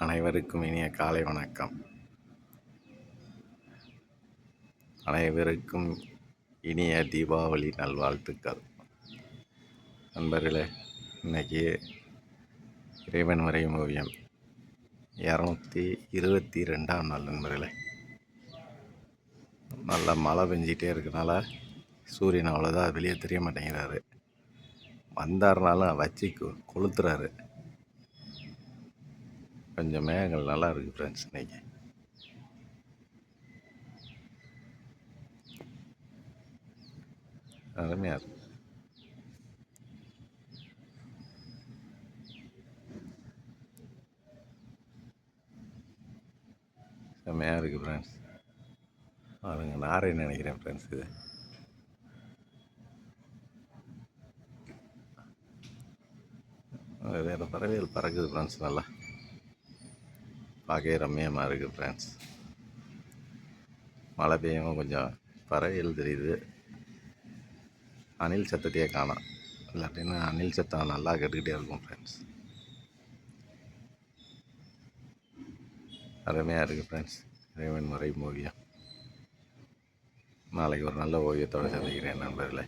அனைவருக்கும் இனிய காலை வணக்கம். அனைவருக்கும் இனிய தீபாவளி நல்வாழ்த்துக்கள். நண்பர்களே, இன்னைக்கு இறைவன் வரையும் ஓவியம் 222ஆம் நாள். நண்பர்களே, நல்லா மழை பெஞ்சிட்டே இருக்கனால சூரியன் அவ்வளோதான் வெளியே தெரிய மாட்டேங்கிறாரு. வந்தாருனாலும் வச்சு கொளுத்துறாரு. கொஞ்சம் மேகங்கள் நல்லா இருக்குது ஃப்ரெண்ட்ஸ். இன்னைக்கு அருமையாக இருக்கு. செம்மையாக இருக்குது ஃப்ரெண்ட்ஸ். அதுங்க நாரைன்னு நினைக்கிறேன் ஃப்ரெண்ட்ஸ். இது வேறு பறவைகள் பறக்குது ஃப்ரெண்ட்ஸ். நல்லா பார்க்கவே ரம்மியமாக இருக்குது ஃப்ரெண்ட்ஸ். மழை பெய்யவும் கொஞ்சம் பறவைகள் தெரியுது. அணில் சத்தத்தையே காணோம். இல்லாட்டின்னா அணில் சத்தம் நல்லா கேட்டுக்கிட்டே இருக்கும் ஃப்ரெண்ட்ஸ். அருமையாக இருக்குது ஃப்ரெண்ட்ஸ். இறைவன் வரையும் ஓவியம். நாளைக்கு ஒரு நல்ல ஓவியத்தோடு சந்திக்கிறேன் நண்பர்களே.